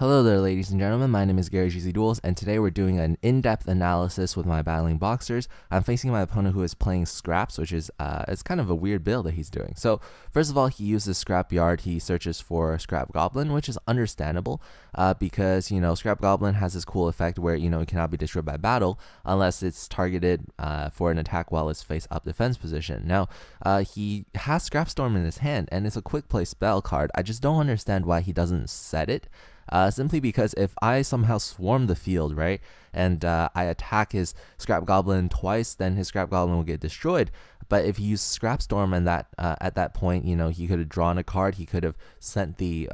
Hello there, ladies and gentlemen. My name is gzduel, and today we're doing an in-depth analysis with my battling boxers. I'm facing my opponent who is playing scraps, which is it's kind of a weird build that he's doing. So first of all, he uses scrap yard. He searches for scrap goblin, which is understandable because scrap goblin has this cool effect where it cannot be destroyed by battle unless it's targeted for an attack while it's face up defense position. Now he has scrap storm in his hand, and it's a quick play spell card. I just don't understand why he doesn't set it. Simply because if I somehow swarm the field, right, and I attack his scrap goblin twice, then his scrap goblin will get destroyed. But if he used scrap storm and that at that point, he could have drawn a card. He could have sent the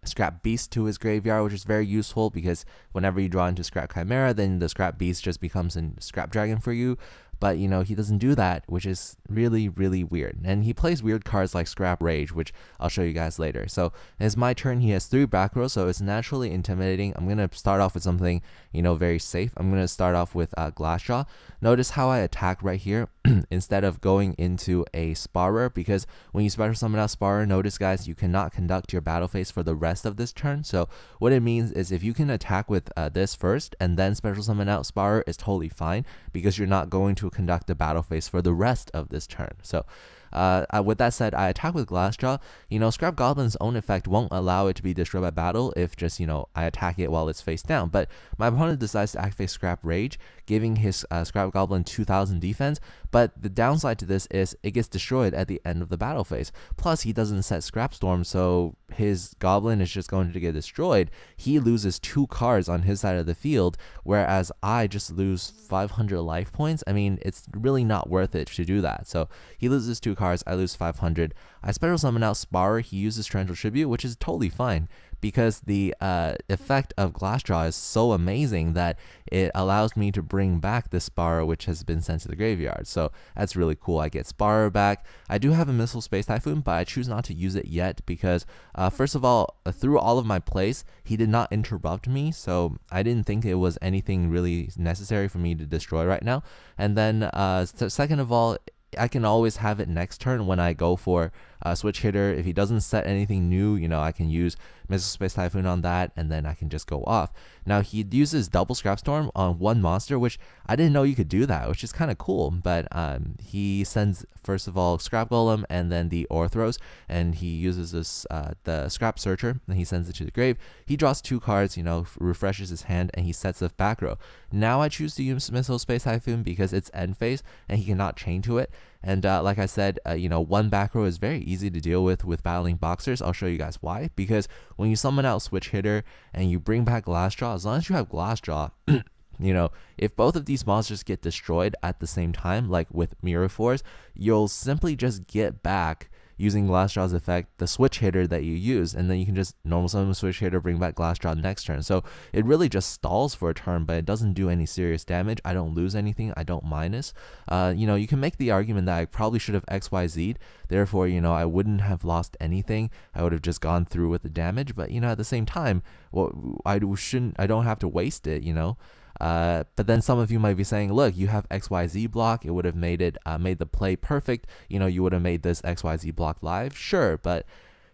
scrap beast to his graveyard, which is very useful because whenever you draw into scrap chimera, then the scrap beast just becomes a scrap dragon for you. But he doesn't do that, which is really, really weird. And he plays weird cards like Scrap Rage, which I'll show you guys later. So it's my turn. He has 3 back rows, so it's naturally intimidating. I'm gonna start off with something very safe. I'm gonna start off with Glassjaw. Notice how I attack right here instead of going into a Sparrer, because when you special summon out Sparrer, notice guys, you cannot conduct your battle phase for the rest of this turn. So what it means is if you can attack with this first and then special summon out Sparrer, is totally fine because you're not going to conduct the battle phase for the rest of this turn. So with that said, I attack with Glassjaw. Scrap Goblin's own effect won't allow it to be destroyed by battle if just, I attack it while it's face down. But my opponent decides to activate Scrap Rage, giving his Scrap Goblin 2000 defense. But the downside to this is it gets destroyed at the end of the battle phase. Plus, he doesn't set Scrap Storm, so his Goblin is just going to get destroyed. He loses 2 cards on his side of the field, whereas I just lose 500 life points. I mean, it's really not worth it to do that. So he loses 2 cards, I lose 500. I special summon out Sparrer. He uses Torrential Tribute, which is totally fine because the effect of Glassjaw is so amazing that it allows me to bring back the Sparrer, which has been sent to the graveyard. So that's really cool. I get Sparrer back. I do have a Missile Space Typhoon, but I choose not to use it yet because first of all, through all of my plays, he did not interrupt me, so I didn't think it was anything really necessary for me to destroy right now. And then second of all, I can always have it next turn when I go for switch hitter. If he doesn't set anything new, I can use Missile Space Typhoon on that, and then I can just go off. Now he uses double Scrap Storm on one monster, which I didn't know you could do that, which is kind of cool. But he sends first of all Scrap Golem and then the Orthros, and he uses this the Scrap Searcher, and he sends it to the grave. He draws 2 cards, refreshes his hand, and he sets the back row. Now I choose to use Missile Space Typhoon because it's end phase and he cannot chain to it. And like I said, one back row is very easy to deal with battling boxers. I'll show you guys why. Because when you summon out switch hitter and you bring back Glassjaw, as long as you have Glassjaw, if both of these monsters get destroyed at the same time, like with Mirror Force, you'll simply just get back using Glassjaw's effect, the switch hitter that you use, and then you can just normal summon switch hitter, bring back Glassjaw next turn. So it really just stalls for a turn, but it doesn't do any serious damage. I don't lose anything. I don't minus. You can make the argument that I probably should have XYZ'd. Therefore, I wouldn't have lost anything. I would have just gone through with the damage. But at the same time, I don't have to waste it. But then some of you might be saying, look, you have XYZ block. It would have made made the play perfect. You would have made this XYZ block live. Sure, but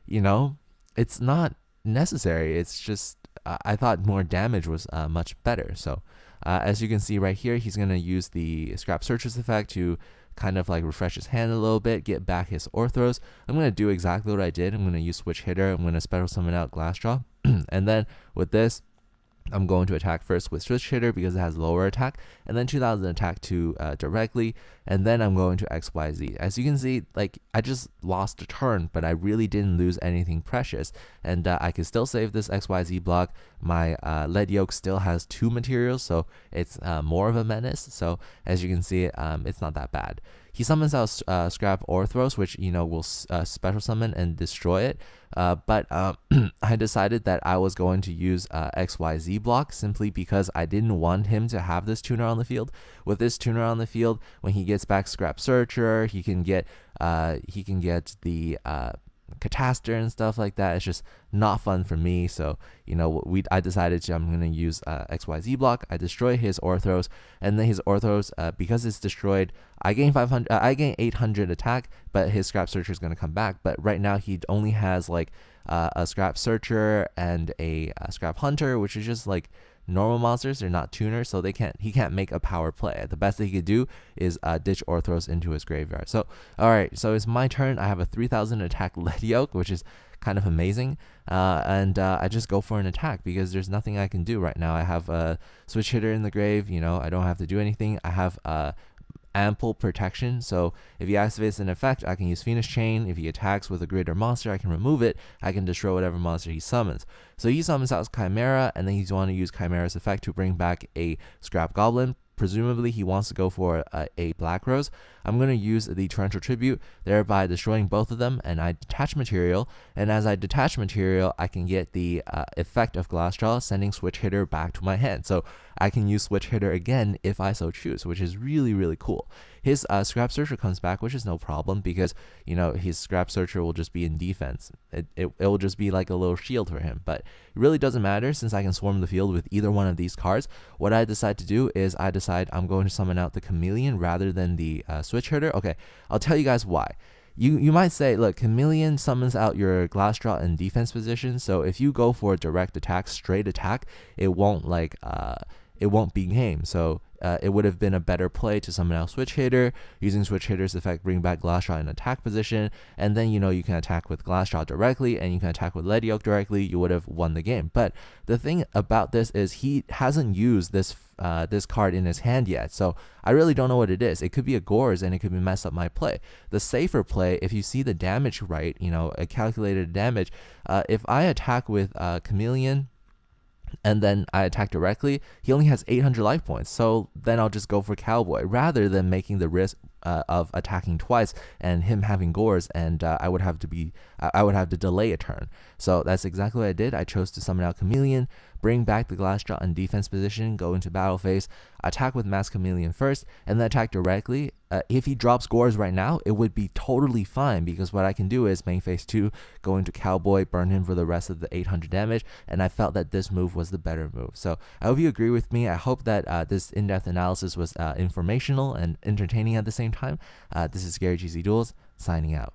it's not necessary. It's just I thought more damage was much better. So as you can see right here, he's going to use the Scrap Searchers effect to kind of like refresh his hand a little bit, get back his Orthros. I'm going to do exactly what I did. I'm going to use switch hitter. I'm going to special summon out Glassjaw. And then with this, I'm going to attack first with switch hitter because it has lower attack, and then 2000 attack to directly, and then I'm going to XYZ. As you can see, like I just lost a turn, but I really didn't lose anything precious, and I can still save this XYZ block. My leadyoke still has 2 materials, so it's more of a menace. So as you can see, it's not that bad. He summons out Scrap Orthros, which will special summon and destroy it. But I decided that I was going to use XYZ block simply because I didn't want him to have this tuner on the field. With this tuner on the field, when he gets back Scrap Searcher, he can get the Cataster and stuff like that. It's just not fun for me. So I decided I'm gonna use XYZ block. I destroy his Orthros, and then his Orthros, because it's destroyed, I gain 500. I gain 800 attack, but his Scrap Searcher is gonna come back. But right now he only has like a Scrap Searcher and a Scrap Hunter, which is just like normal monsters. They're not tuners, so he can't make a power play. The best that he could do is ditch Orthros into his graveyard. So alright, so it's my turn. I have a 3000 attack leadyoke, which is kind of amazing, and I just go for an attack because there's nothing I can do right now. I have a switch hitter in the grave. I don't have to do anything. I have ample protection, so if he activates an effect, I can use Phoenix Chain. If he attacks with a greater monster, I can remove it. I can destroy whatever monster he summons. So he summons out Chimera, and then he's want to use Chimera's effect to bring back a Scrap Goblin. Presumably he wants to go for a Black Rose. I'm going to use the Torrential Tribute, thereby destroying both of them, and I detach material, and as I detach material, I can get the effect of Glassjaw, sending Switch Hitter back to my hand. So I can use Switch Hitter again if I so choose, which is really, really cool. His Scrap Searcher comes back, which is no problem because, his Scrap Searcher will just be in defense. It will just be like a little shield for him, but it really doesn't matter since I can swarm the field with either one of these cards. What I decide to do is I'm going to summon out the Chameleon rather than the Switch Hitter. Okay, I'll tell you guys why. You might say, look, Chameleon summons out your Glassjaw in defense position, so if you go for a direct attack, straight attack, it won't be game. So it would have been a better play to summon out Switch Hitter, using Switch Hitter's effect, bring back Glassjaw in attack position, and then you can attack with Glassjaw directly, and you can attack with leadyoke directly. You would have won the game. But the thing about this is he hasn't used this card in his hand yet, so I really don't know what it is. It could be a Gorz, and it could mess up my play. The safer play, if you see the damage right, a calculated damage, if I attack with Chameleon, and then I attack directly, he only has 800 life points, so then I'll just go for Cowboy rather than making the risk of attacking twice and him having Gorz, and I would have to delay a turn. So that's exactly what I did. I chose to summon out Chameleon, bring back the Glassjaw in defense position, go into battle phase, attack with Mass Chameleon first, and then attack directly. If he drops Gorz right now, it would be totally fine because what I can do is main phase 2, go into Cowboy, burn him for the rest of the 800 damage, and I felt that this move was the better move. So I hope you agree with me. I hope that this in-depth analysis was informational and entertaining at the same time. This is gzduel signing out.